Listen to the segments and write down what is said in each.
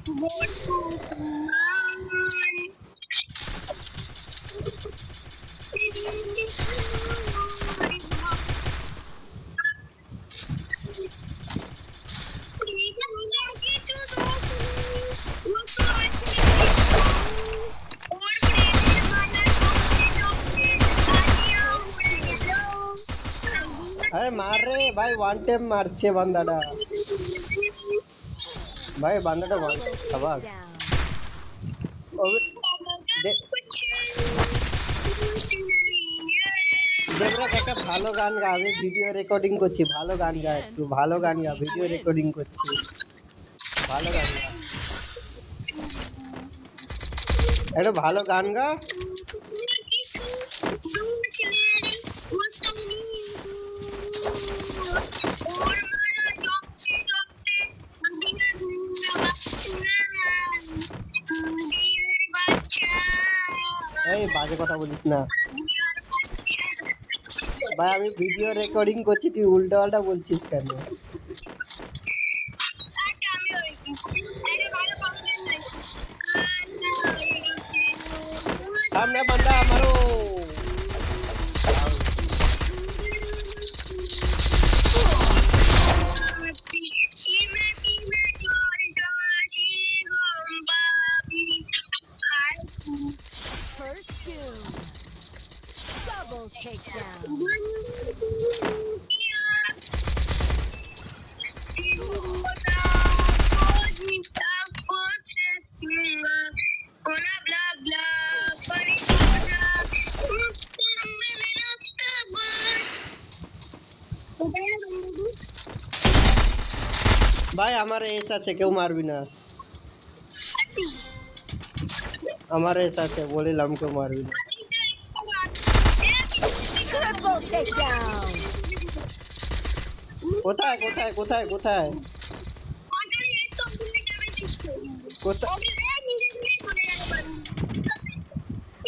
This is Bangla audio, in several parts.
अरे मार रे भाई वन टाइम मारছে বান্দাটা ভাই বান্দাটা ওয়ান শাবাশ দেবরা একটা ভালো গান গা আমি ভিডিও রেকর্ডিং করছি ভালো গান গা একটু ভালো গান গা ভিডিও রেকর্ডিং করছি ভালো গান গা একটা ভালো গান গা এই বাজে কথা বলিস না ভাই আমি ভিডিও রেকর্ডিং করছি তুই উল্টাপাল্টা বলছিস কেন सामने बंदा मारो भाई हमारे ऐसा है क्यों मार भी ना हमारे ऐसा है बोले लम क्यों मार भी ना कोथा है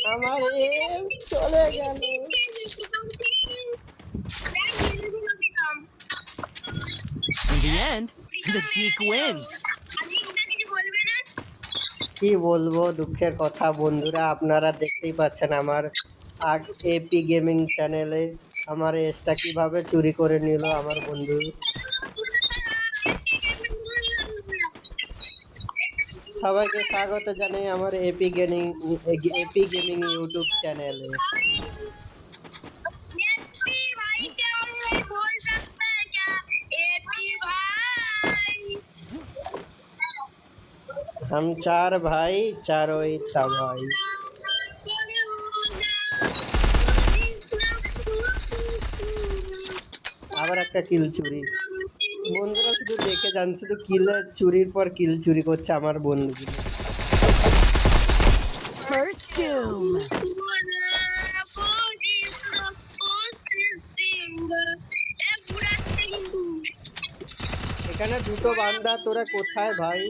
हमारे चले गए In the end, the geek wins. কি বলবো দুঃখের কথা বন্ধুরা আপনারা দেখতেই পাচ্ছেন আমার এপি গেমিং চ্যানেলে আমার এসটা কিভাবে চুরি করে নিল আমার বন্ধু সবাইকে স্বাগত জানাই আমার এপি গেমিং ইউটিউব চ্যানেলে हम चार भाई चारों ही तबाही আবার একটা কিল চুরি বন্ধুরা শুধু দেখে যান শুধু কিলের চুরির পর কিল চুরি করছে আমার বন্ধুগুলো এখানে দুটো বান্দা তোরা কোথায় ভাই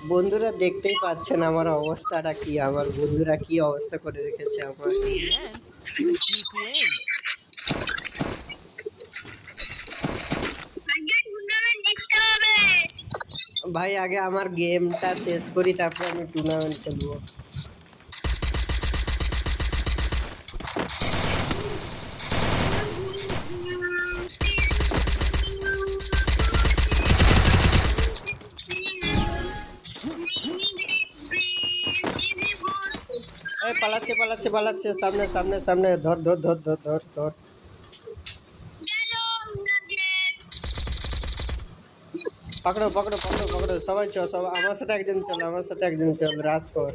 বন্ধুরা দেখতেই পাচ্ছেন আমার অবস্থাটা কি আমার বন্ধুরা কি অবস্থা করে রেখেছে আমার ভাই আগে আমার গেমটা শেষ করি তারপর আমি টুর্নামেন্ট খেলবো পালাচ্ছে সামনে ধর পকড়ো সবাই চল সব আমার সাথে একজন চল রাজ কর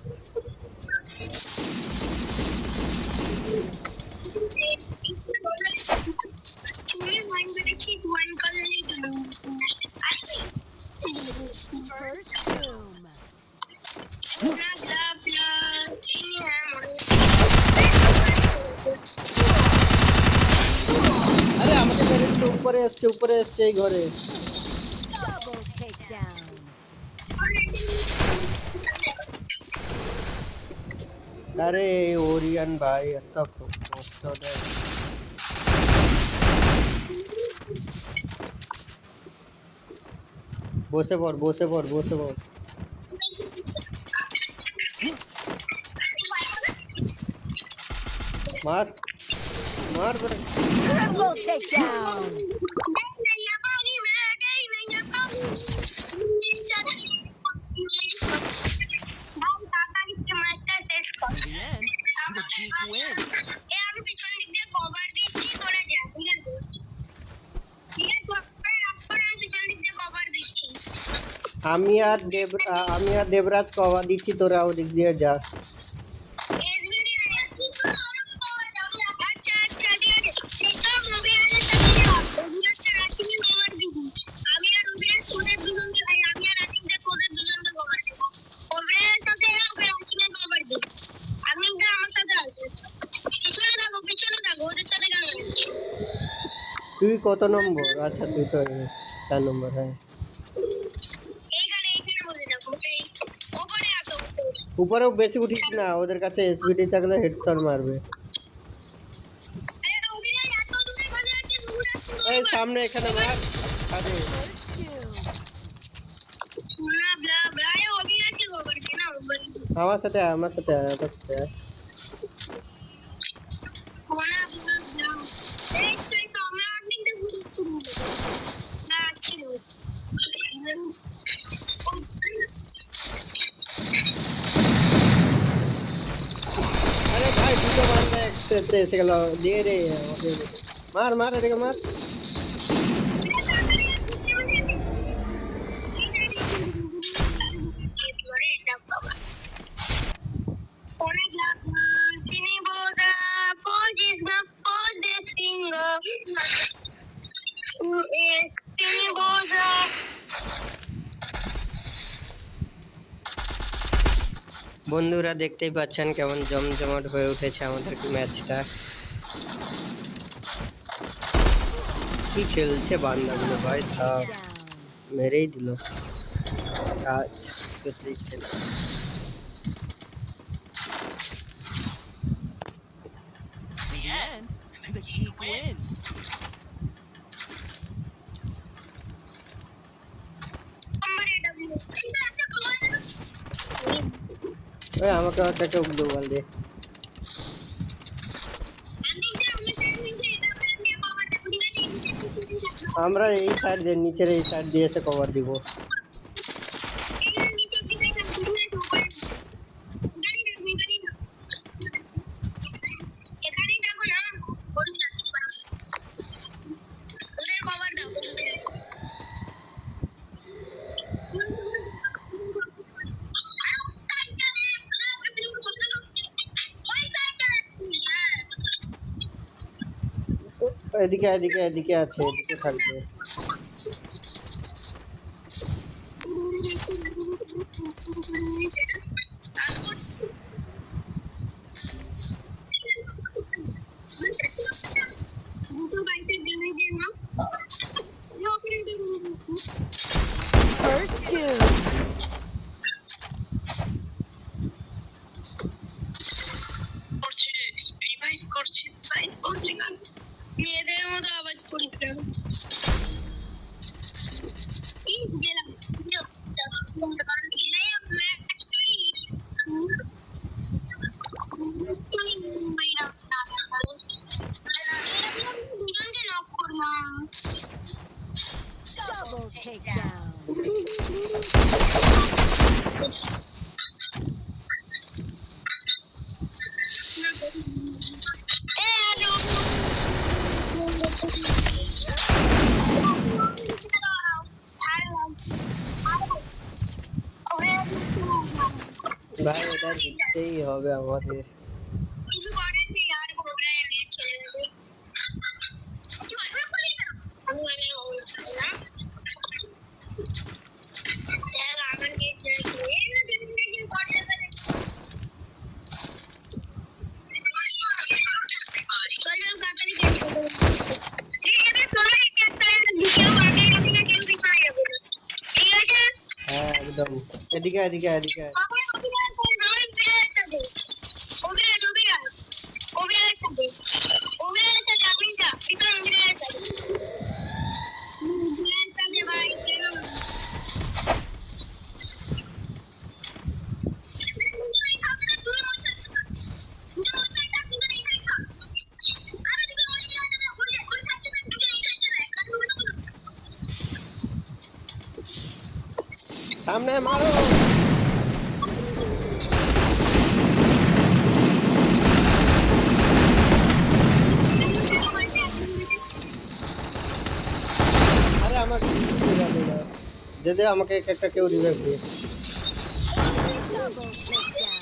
উপরে এসছে এই ঘরে। Double takedown. আরে ওরিয়ান ভাই এত কষ্ট দেয়। বসে পড়। মার করে। Triple takedown. In the end, the geek wins. আমি আর দেবরাজ কভার দিচ্ছি, তোরা ওদিক দিয়ে যা। তুই কত নম্বর? আচ্ছা তুই তো 4 নম্বর। হ্যাঁ উপরেও বেশি উঠিস না, ওদের কাছে এসবিডি থাকলে হেডশট মারবে। এই সামনে এখানে মার। আরে আমার সাথে আয়। আরে ভাই দুটো মারলে একসাথে এসে গেল। দিয়ে রে মার এটাকে মার। বন্ধুরা দেখতেই পাচ্ছেন কেমন জমজমাট হয়ে উঠেছে আমাদের ম্যাচটা। কি খেলছে বান্দাগুলো ভাই, সব মেরেই দিল। In the end, the geek wins. ওই আমাকে একটা গ্লু বল দে। আমরা এই সাইড দিয়ে, নিচের এই সাইড দিয়ে এসে কভার দিব। এদিকে আছে, এদিকে থাকবে। First two. মেয়েদের মতো আওয়াজ করিস না। Double takedown. ভাই এটা জিততেই হবে আমাদের। এদিকে এদিকে এদিকে সামনে মারো আরে আমাকে যদি আমাকে একটা কেউ রিভাইভ দিয়ে Double takedown.